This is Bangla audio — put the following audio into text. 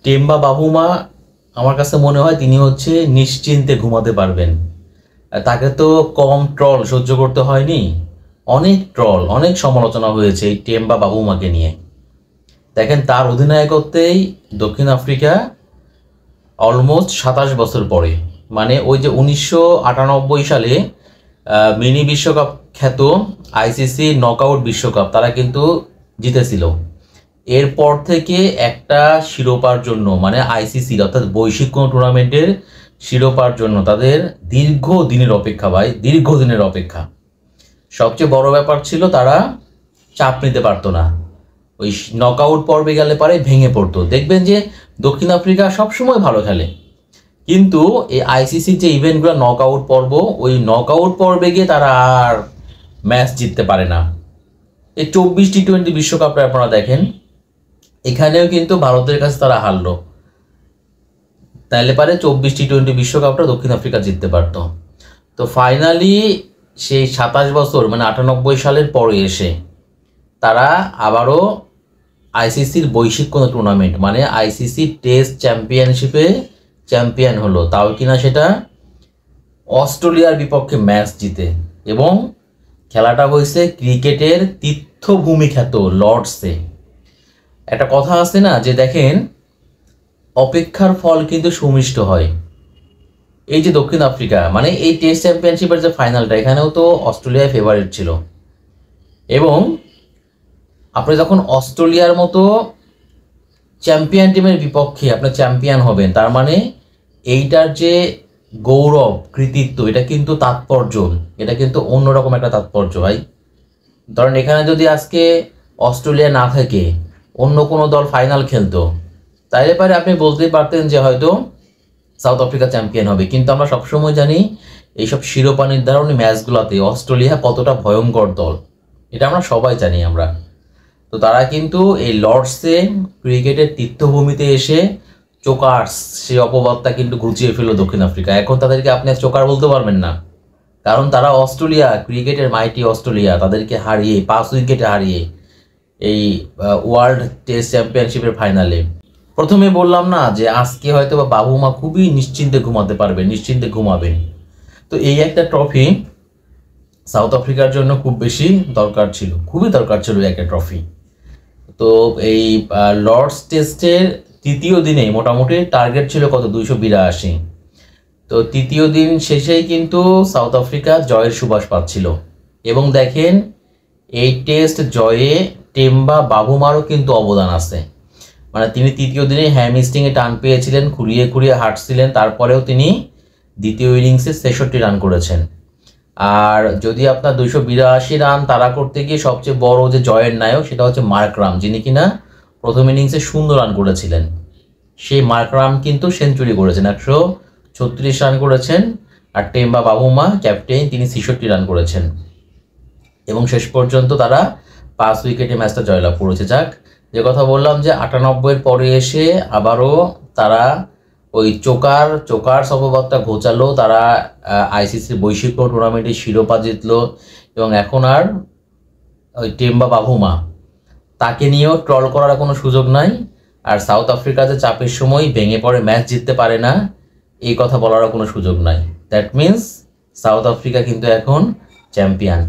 টেম্বা বাবুমা আমার কাছে মনে হয় তিনি হচ্ছে নিশ্চিন্তে ঘুমাতে পারবেন। তাকে তো কম ট্রল সহ্য করতে হয়নি, অনেক ট্রল, অনেক সমালোচনা হয়েছে এই টেম্বা বাবুমাকে নিয়ে। দেখেন, তার অধিনায়কত্বেই দক্ষিণ আফ্রিকা অলমোস্ট 27 বছর পরে, মানে ওই যে 1998 সালে মিনি বিশ্বকাপ খ্যাত আইসিসি নকআউট বিশ্বকাপ তারা কিন্তু জিতেছিল। এরপর থেকে একটা শিরোপার জন্য, মানে আইসিসি অর্থাৎ বৈশ্বিক কোনো টুর্নামেন্টের শিরোপার জন্য তাদের দীর্ঘদিনের অপেক্ষা, ভাই, দীর্ঘদিনের অপেক্ষা। সবচেয়ে বড় ব্যাপার ছিল তারা চাপ নিতে পারতো না, ওই নকআউট পর্বে গেলে পারে ভেঙে পড়তো। দেখবেন যে দক্ষিণ আফ্রিকা সবসময় ভালো খেলে, কিন্তু এই আইসিসি যে ইভেন্টগুলো নকআউট পর্ব, ওই নকআউট পর্বে গিয়ে তারা আর ম্যাচ জিততে পারে না। এই 24 টি-20 বিশ্বকাপটা আপনারা দেখেন, এখানেও কিন্তু ভারতের কাছে তারা হারলো, তাইলে পারে 24 টি-20 বিশ্বকাপটা দক্ষিণ আফ্রিকা জিততে পারতো। তো ফাইনালি সেই 27 বছর মানে 98 সালের পরে এসে তারা আবারও আইসিসির বৈশ্বিক কোনো টুর্নামেন্ট মানে আইসিসি টেস্ট চ্যাম্পিয়নশিপে চ্যাম্পিয়ন হলো, তাও কিনা সেটা অস্ট্রেলিয়ার বিপক্ষে ম্যাচ জিতে। এবং খেলাটা হয়েছে ক্রিকেটের তীর্থভূমি খ্যাত লর্ডসে। একটা কথা আছে না যে, দেখেন, অপেক্ষার ফল কিন্তু সুমিষ্ট হয়। এই যে দক্ষিণ আফ্রিকা মানে এই টেস্ট চ্যাম্পিয়নশিপের যে ফাইনালটা, এখানেও তো অস্ট্রেলিয়া ফেভারিট ছিল। এবং আপনি যখন অস্ট্রেলিয়ার মতো চ্যাম্পিয়ন টিমের বিপক্ষে আপনি চ্যাম্পিয়ন হবেন, তার মানে এইটার যে গৌরব কৃতিত্ব, এটা কিন্তু তাৎপর্য, এটা কিন্তু অন্যরকম একটা তাৎপর্য, ভাই। ধরেন এখানে যদি আজকে অস্ট্রেলিয়া না থাকে, অন্য কোনো দল ফাইনাল খেলতো, তাইলে পারে আপনি বলতেই পারতেন যে হয়তো সাউথ আফ্রিকা চ্যাম্পিয়ন হবে। কিন্তু আমরা সবসময় জানি এইসব শিরোপা নির্ধারণী ম্যাচগুলোতে অস্ট্রেলিয়া কতটা ভয়ঙ্কর দল, এটা আমরা সবাই জানি আমরা। তো তারা কিন্তু এই লর্ডসে ক্রিকেটের তীর্থভূমিতে এসে চোকার্স, সেই অপবাদটা কিন্তু ঘুচিয়ে ফেললো দক্ষিণ আফ্রিকা। এখন তাদেরকে আপনি চোকার বলতে পারবেন না, কারণ তারা অস্ট্রেলিয়া, ক্রিকেটের মাইটি অস্ট্রেলিয়া, তাদেরকে হারিয়ে 5 উইকেটে হারিয়ে এই ওয়ার্ল্ড টেস্ট চ্যাম্পিয়নশিপের ফাইনালে। প্রথমে বললাম না যে আজকে হয়তো বা বাবুমা খুবই নিশ্চিন্তে ঘুমাতে পারবে, নিশ্চিন্তে ঘুমাবেন। তো এই একটা ট্রফি সাউথ আফ্রিকার জন্য খুব বেশি দরকার ছিল, খুবই দরকার ছিল একটা ট্রফি। তো এই লর্ডস টেস্টের তৃতীয় দিনে মোটামুটি টার্গেট ছিল কত, 282। তো তৃতীয় দিন শেষেই কিন্তু সাউথ আফ্রিকা জয়ের সুবাস পাচ্ছিল। এবং দেখেন, এই টেস্ট জয়ে টেম্বা বাবুমারও কিন্তু অবদান আছে। মানে তিনি তৃতীয় দিনে হ্যামস্ট্রিংয়ে টান পেয়েছিলেন, খুঁড়িয়ে খুঁড়িয়ে হাঁটছিলেন, তারপরেও তিনি দ্বিতীয় ইনিংসে 66 রান করেছেন। আর যদি আপনার 282 রান তারা করতে গিয়ে সবচেয়ে বড় যে জয়ের নায়ক, সেটা হচ্ছে মার্করাম, যিনি কিনা প্রথম ইনিংসে 0 রান করেছিলেন। সেই মার্করাম কিন্তু সেঞ্চুরি করেছেন, 136 রান করেছেন। আর টেম্বা বাবুমা ক্যাপ্টেন, তিনি 66 রান করেছেন। এবং শেষ পর্যন্ত তারা 5 উইকেটে ম্যাচটা জয়লাভ করেছে। যাক, যে কথা বললাম যে 98-এর পরে এসে আবারও তারা ওই চোকার অপবাদটা ঘোচালো, তারা আইসিসির বৈশ্বিক টুর্নামেন্টে শিরোপা জিতলো। এবং এখন আর ওই টেম্বা বাবুমা, তাকে নিয়েও ট্রল করার কোনো সুযোগ নাই। আর সাউথ আফ্রিকা যে চাপের সময় ভেঙে পড়ে ম্যাচ জিততে পারে না, এই কথা বলারও কোনো সুযোগ নাই। দ্যাট মিন্স সাউথ আফ্রিকা কিন্তু এখন চ্যাম্পিয়ন।